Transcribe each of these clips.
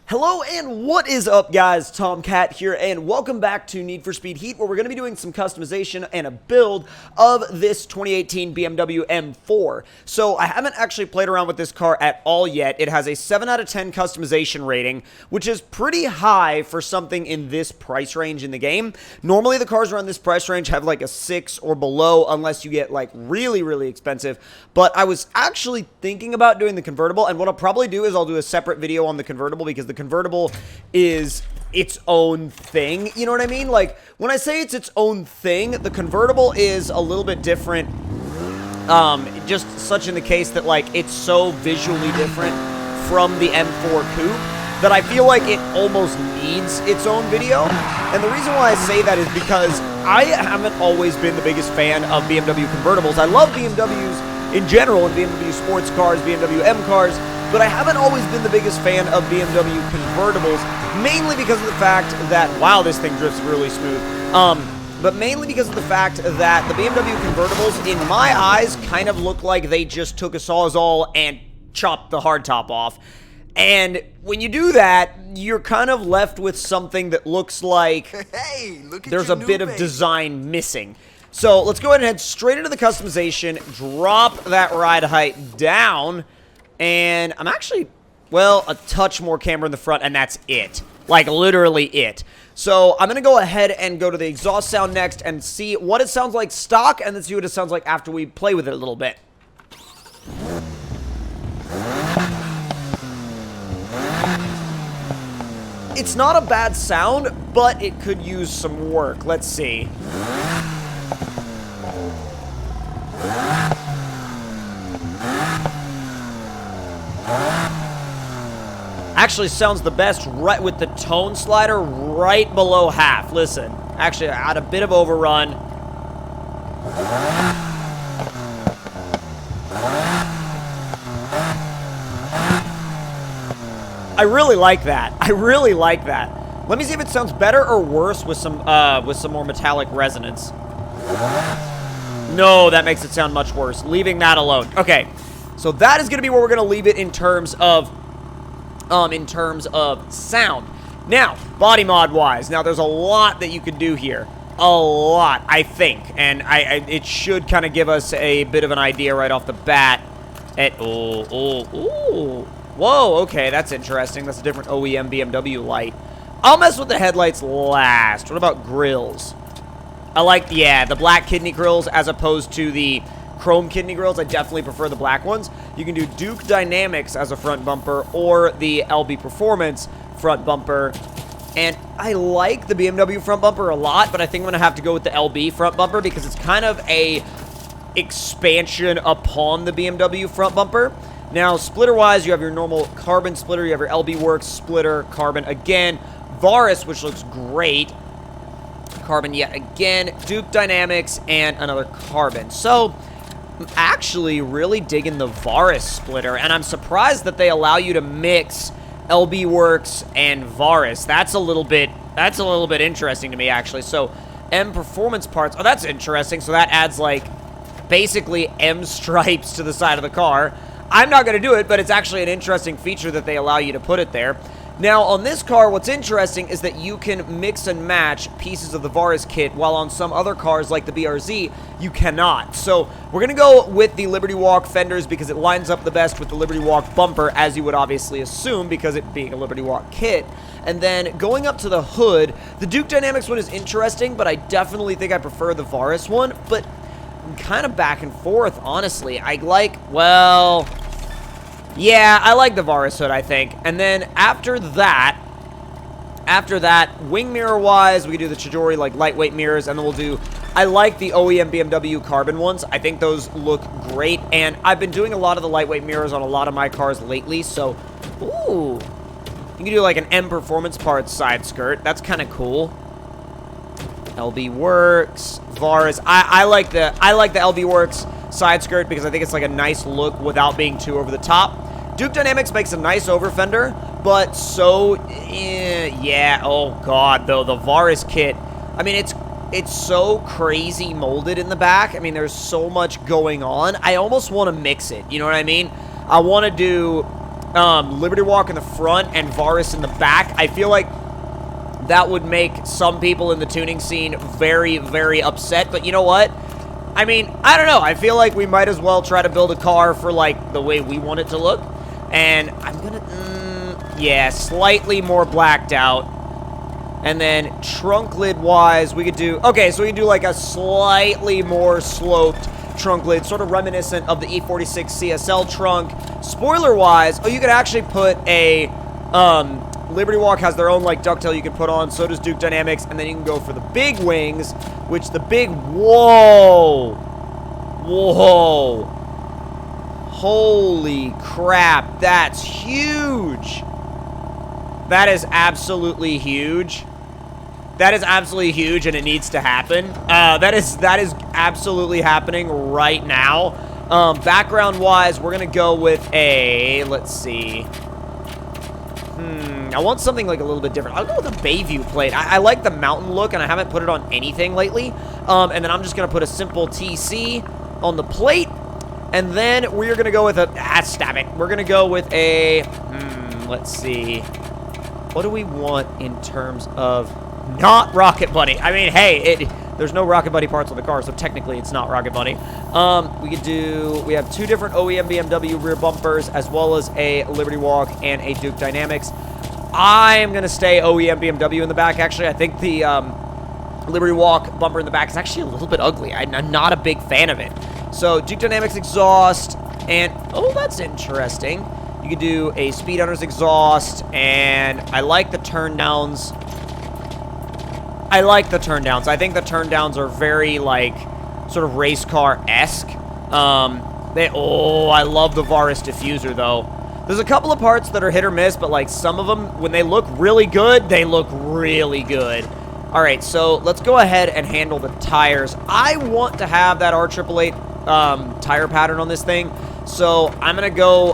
Hello and what is up, guys? Tomcat here, and welcome back to Need for Speed Heat, where we're going to be doing some customization and a build of this 2018 BMW M4. So I haven't actually played around with this car at all yet. It has a 7 out of 10 customization rating, which is pretty high for something in this price range in the game. Normally the cars around this price range have like a 6 or below, unless you get like really expensive. But I was actually thinking about doing the convertible, and what I'll probably do is I'll do a separate video on the convertible, because the convertible is its own thing. You know what I mean? Like, when I say it's its own thing, the convertible is a little bit different. Just such in the case that, like, it's so visually different from the M4 Coupe that I feel like it almost needs its own video. And the reason why I say that is because I haven't always been the biggest fan of BMW convertibles. I love BMWs in general, and BMW sports cars, BMW M cars, but I haven't always been the biggest fan of BMW convertibles, mainly because of the fact that, wow, this thing drifts really smooth, but mainly because of the fact that the BMW convertibles, in my eyes, kind of look like they just took a Sawzall and chopped the hardtop off. And when you do that, you're kind of left with something that looks like hey, look at there's a bit of design missing. So let's go ahead and head straight into the customization, drop that ride height down, and I'm actually, well, a touch more camber in the front, and that's it. Like, literally it. So I'm going to go ahead and go to the exhaust sound next and see what it sounds like stock, and then see what it sounds like after we play with it a little bit. It's not a bad sound, but it could use some work. Let's see. Actually sounds the best right with the tone slider right below half. Listen, actually I had a bit of overrun. I really like that. I really like that. Let me see if it sounds better or worse with some more metallic resonance. No, that makes it sound much worse. Leaving that alone. Okay, so that is going to be where we're going to leave it in terms of sound. Now, body mod wise, now there's a lot that you can do here. A lot, I think, and it should kind of give us a bit of an idea right off the bat. Whoa, okay, that's interesting. That's a different OEM BMW light. I'll mess with the headlights last. What about grills? I like, yeah, the black kidney grills as opposed to the chrome kidney grills. I definitely prefer the black ones. You can do Duke Dynamics as a front bumper or the LB Performance front bumper. And I like the BMW front bumper a lot, but I think I'm going to have to go with the LB front bumper because it's kind of a expansion upon the BMW front bumper. Now, splitter-wise, you have your normal carbon splitter, you have your LB Works splitter, carbon again, Varis, which looks great, carbon yet again, Duke Dynamics, and another carbon. So, I'm actually really digging the Varis splitter, and I'm surprised that they allow you to mix LB Works and Varis. That's a little bit interesting to me, actually. So, M Performance parts, oh, that's interesting. So that adds, like, basically M stripes to the side of the car. I'm not going to do it, but it's actually an interesting feature that they allow you to put it there. Now, on this car, what's interesting is that you can mix and match pieces of the Varis kit, while on some other cars, like the BRZ, you cannot. So, we're going to go with the Liberty Walk fenders because it lines up the best with the Liberty Walk bumper, as you would obviously assume, because it being a Liberty Walk kit. And then, going up to the hood, the Duke Dynamics one is interesting, but I definitely think I prefer the Varis one, but I'm kind of back and forth, honestly. I like, well, yeah, I like the Varis hood, I think. And then after that, wing mirror wise, we can do the Chidori, like, lightweight mirrors, and then we'll do, I like the OEM BMW carbon ones. I think those look great, and I've been doing a lot of the lightweight mirrors on a lot of my cars lately, so, ooh, you can do like an M Performance Parts side skirt. That's kind of cool. LB Works, Varis. I like the LB Works side skirt because I think it's like a nice look without being too over the top. Duke Dynamics makes a nice over fender, but so, yeah, oh god, though, the Varis kit, I mean, it's so crazy molded in the back. I mean, there's so much going on. I almost want to mix it, you know what I mean? I want to do Liberty Walk in the front and Varus in the back, I feel like that would make some people in the tuning scene very, very upset. But you know what? I mean, I don't know. I feel like we might as well try to build a car for, like, the way we want it to look. And I'm gonna, yeah, slightly more blacked out. And then trunk lid wise, we could do, okay, so we could do like a slightly more sloped trunk lid, sort of reminiscent of the E46 CSL trunk. Spoiler wise, oh, you could actually put a, Liberty Walk has their own like ducktail you can put on, so does Duke Dynamics, and then you can go for the big wings, which the big, whoa, holy crap, that's huge. That is absolutely huge. That is absolutely huge, and it needs to happen. That is absolutely happening right now. Background-wise, we're gonna go with a, let's see. I want something like a little bit different. I'll go with a Bayview plate. I like the mountain look, and I haven't put it on anything lately. And then I'm just gonna put a simple TC on the plate, and then we're gonna go with a, stab it. We're gonna go with a, let's see. What do we want in terms of not Rocket Bunny? I mean, hey, there's no Rocket Bunny parts on the car, so technically it's not Rocket Bunny. We have two different OEM BMW rear bumpers, as well as a Liberty Walk and a Duke Dynamics. I am going to stay OEM BMW in the back, actually. I think the Liberty Walk bumper in the back is actually a little bit ugly. I'm not a big fan of it. So, Duke Dynamics exhaust, and, oh, that's interesting. You could do a Speed Hunters exhaust, and I like the turndowns. I think the turndowns are very, like, sort of race car-esque. I love the Varus diffuser, though. There's a couple of parts that are hit or miss, but, like, some of them, when they look really good, they look really good. All right, so let's go ahead and handle the tires. I want to have that R888 tire pattern on this thing, so I'm gonna go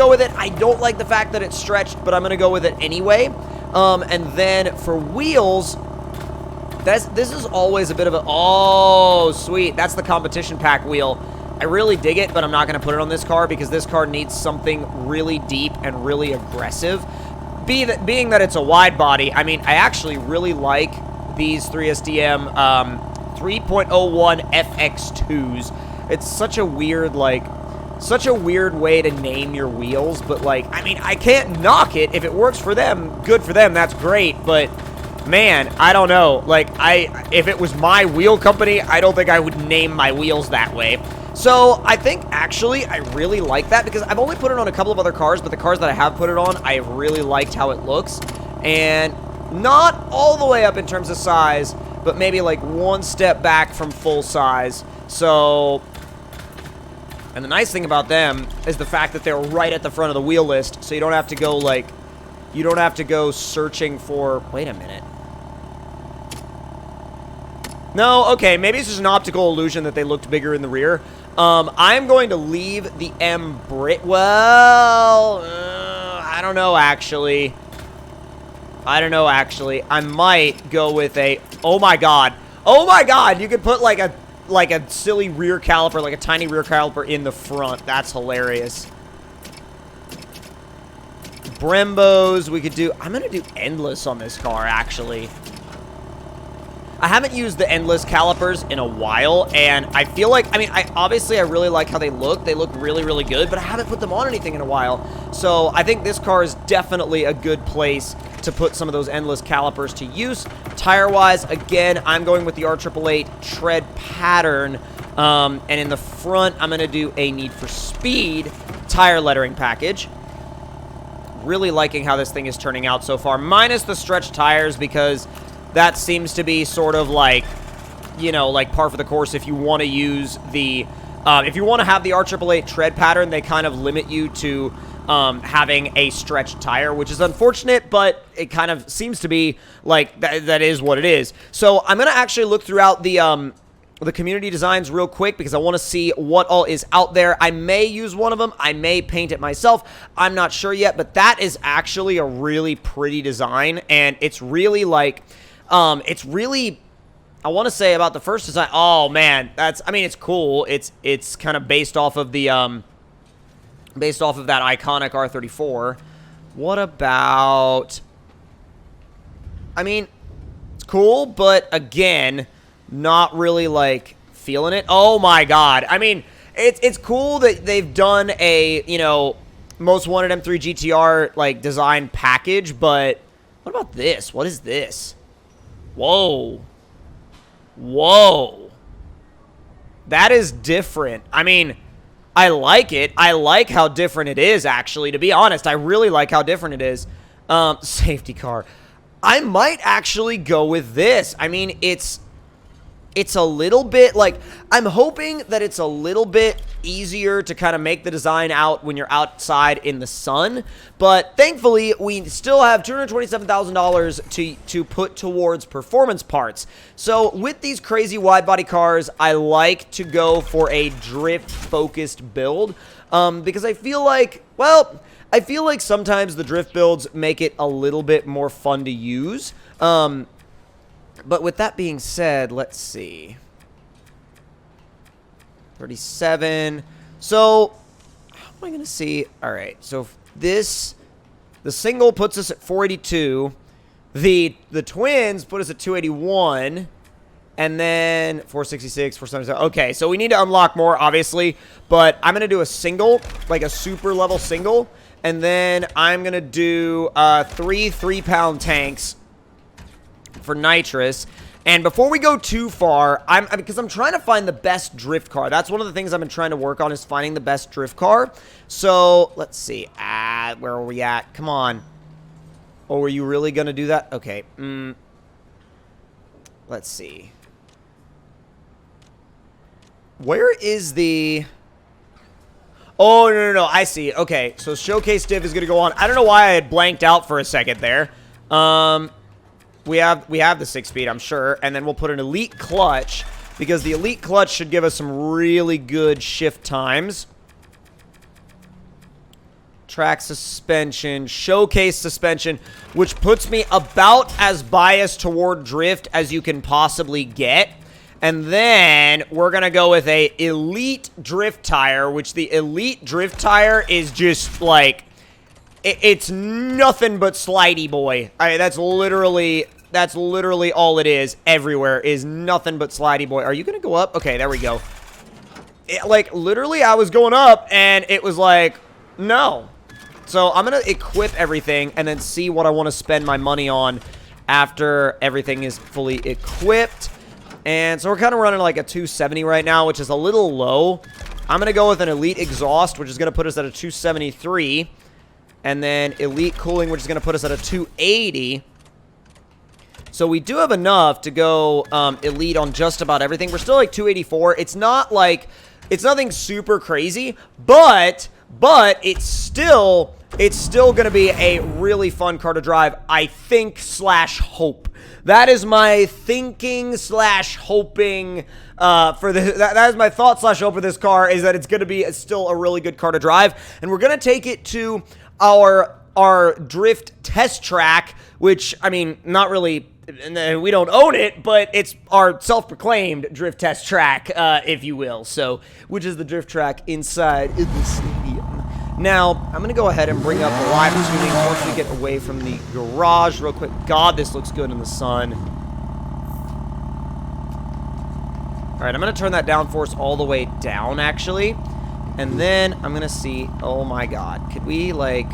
with it. I don't like the fact that it's stretched, but I'm gonna go with it anyway. And then for wheels, this is always a bit of a, oh, sweet. That's the competition pack wheel. I really dig it, but I'm not going to put it on this car because this car needs something really deep and really aggressive. Being that it's a wide body, I mean, I actually really like these 3SDM 3.01 FX2s. It's such a weird, such a weird way to name your wheels, but, like, I mean, I can't knock it. If it works for them, good for them, that's great, but man, I don't know. Like, if it was my wheel company, I don't think I would name my wheels that way. So, I think, actually, I really like that because I've only put it on a couple of other cars, but the cars that I have put it on, I have really liked how it looks. And not all the way up in terms of size, but maybe, like, one step back from full size. So, and the nice thing about them is the fact that they're right at the front of the wheel list, so you don't have to go, like, you don't have to go searching for, wait a minute. No, okay, maybe it's just an optical illusion that they looked bigger in the rear. I'm going to leave the M Brit. Well, I don't know, actually. I might go with a, oh my god, you could put like a silly rear caliper, like a tiny rear caliper in the front. That's hilarious. Brembos, we could do, I'm gonna do endless on this car, actually. I haven't used the endless calipers in a while, and I feel like, I mean, obviously I really like how they look. They look really, really good, but I haven't put them on anything in a while. So I think this car is definitely a good place to put some of those endless calipers to use. Tire-wise, again, I'm going with the R888 tread pattern, and in the front, I'm going to do a Need for Speed tire lettering package. Really liking how this thing is turning out so far, minus the stretched tires, because that seems to be sort of like, you know, like par for the course if you want to use the, if you want to have the R888 tread pattern, they kind of limit you to having a stretched tire, which is unfortunate, but it kind of seems to be like that is what it is. So I'm going to actually look throughout the community designs real quick because I want to see what all is out there. I may use one of them. I may paint it myself. I'm not sure yet, but that is actually a really pretty design, and it's really like, it's really, I want to say about the first design, oh man, that's, I mean, it's cool. It's kind of based off of the based off of that iconic R34. What about... I mean, it's cool, but again, not really, like, feeling it. Oh, my God. I mean, it's cool that they've done a, you know, Most Wanted M3 GTR, like, design package, but what about this? What is this? Whoa. Whoa. That is different. I mean, I like it. I like how different it is, actually. To be honest, I really like how different it is. Safety car. I might actually go with this. I mean, it's a little bit, like, I'm hoping that it's a little bit easier to kind of make the design out when you're outside in the sun. But thankfully, we still have $227,000 to put towards performance parts. So with these crazy wide body cars, I like to go for a drift focused build because I feel like, well, I feel like sometimes the drift builds make it a little bit more fun to use. But with that being said, let's see. 37. So, how am I going to see? All right. So, this, the single puts us at 482. The twins put us at 281. And then 466, 477. Okay, so we need to unlock more, obviously. But I'm going to do a single, like a super level single. And then I'm going to do 3 3-pound tanks for nitrous. And before we go too far, because I'm trying to find the best drift car. That's one of the things I've been trying to work on, is finding the best drift car. So, let's see. Where are we at? Come on. Oh, were you really going to do that? Okay. Let's see. Where is the... Oh, no. I see. Okay, so Showcase Div is going to go on. I don't know why I had blanked out for a second there. We have the 6-speed, I'm sure. And then we'll put an Elite Clutch, because the Elite Clutch should give us some really good shift times. Track suspension, Showcase suspension, which puts me about as biased toward drift as you can possibly get. And then we're going to go with a Elite Drift Tire, which the Elite Drift Tire is just like, it's nothing but slidey boy. I mean, that's literally all it is. Everywhere is nothing but slidey boy. Are you going to go up? Okay, there we go. Like, literally, I was going up, and it was like, no. So I'm going to equip everything and then see what I want to spend my money on after everything is fully equipped. And so we're kind of running like a 270 right now, which is a little low. I'm going to go with an Elite Exhaust, which is going to put us at a 273. And then Elite Cooling, which is going to put us at a 280. So we do have enough to go Elite on just about everything. We're still like 284. It's not like, it's nothing super crazy, but it's still going to be a really fun car to drive, I think / hope. That is my thinking / hoping for this. That is my thought / hope for this car, is that it's going to be still a really good car to drive. And we're going to take it to our drift test track, which, I mean, not really, we don't own it, but it's our self-proclaimed drift test track, if you will. So, which is the drift track inside of the stadium. Now, I'm going to go ahead and bring up the live tuning once we get away from the garage real quick. God, this looks good in the sun. All right, I'm going to turn that downforce all the way down, actually. And then I'm going to see, oh my God, could we, like...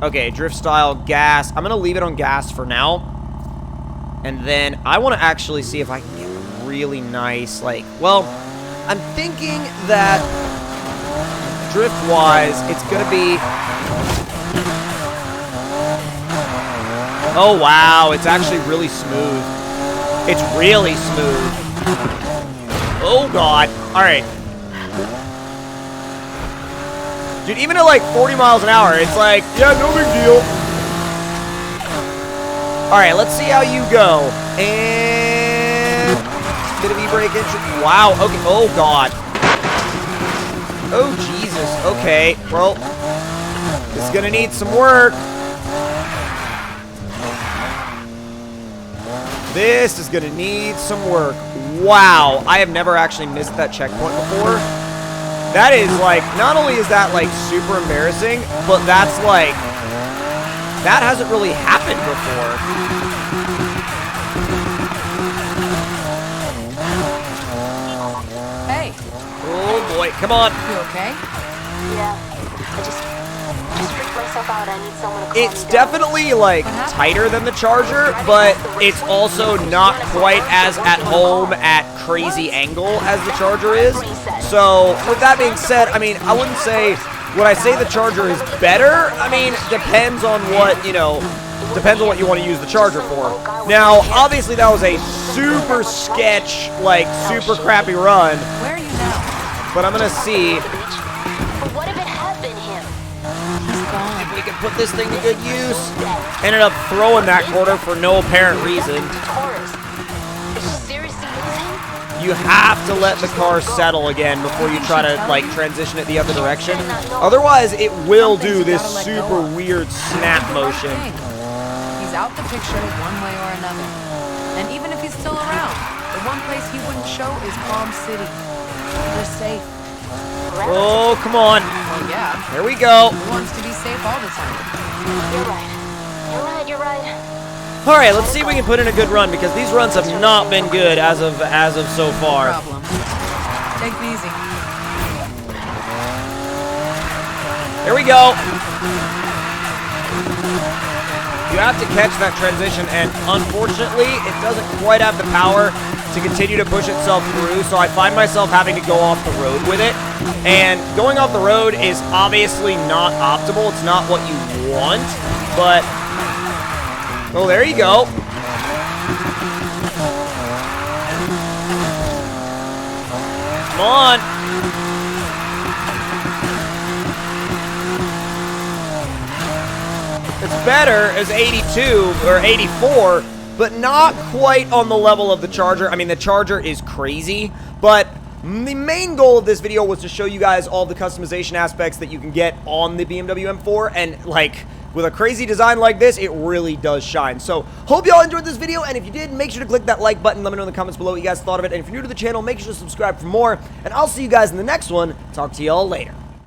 Okay, drift style, gas. I'm going to leave it on gas for now. And then I want to actually see if I can get a really nice, like, well, I'm thinking that drift-wise, it's going to be... Oh, wow, it's actually really smooth. It's really smooth. Oh, God. All right. Dude, even at like 40 miles an hour, it's like, yeah, no big deal. All right, let's see how you go. And bit of e-brake entry. Wow. Okay. Oh, God. Oh, Jesus. Okay. Well, this is going to need some work. This is going to need some work. Wow. I have never actually missed that checkpoint before. That is, like, not only is that, like, super embarrassing, but that's, like, that hasn't really happened before. Hey. Oh, boy. Come on. You okay? Yeah. I just freaked myself out. I need someone to calm It's me down. definitely, like, tighter than the Charger, but it's also not quite as at home at crazy angle as the Charger is. So, with that being said, I mean, I wouldn't say, would I say the Charger is better? I mean, depends on what, you know, depends on what you want to use the Charger for. Now, obviously that was a super sketch, like, super crappy run, Where are you now? but I'm gonna see But what if it had been him? He's gone. if we can put this thing to good use. Ended up throwing that quarter for no apparent reason. Taurus. Did you seriously lose him? You have to let the car settle again before you try to, like, transition it the other direction. Otherwise, it will do this super weird snap motion. He's out the picture one way or another. And even if he's still around, the one place he wouldn't show is Palm City. We're safe. Oh, come on. Well, yeah. There we go. Who wants to be safe all the time? You're right. You're right. You're right. All right, let's see if we can put in a good run, because these runs have not been good as of so far. Problem. Take it easy. There we go. You have to catch that transition, and unfortunately, it doesn't quite have the power to continue to push itself through, so I find myself having to go off the road with it. And going off the road is obviously not optimal. It's not what you want, but... oh, there you go. Come on. It's better as 82 or 84, but not quite on the level of the Charger. I mean, the Charger is crazy, but the main goal of this video was to show you guys all the customization aspects that you can get on the BMW M4, and, like, with a crazy design like this, it really does shine. So, hope y'all enjoyed this video, and if you did, make sure to click that like button. Let me know in the comments below what you guys thought of it, and if you're new to the channel, make sure to subscribe for more, and I'll see you guys in the next one. Talk to y'all later.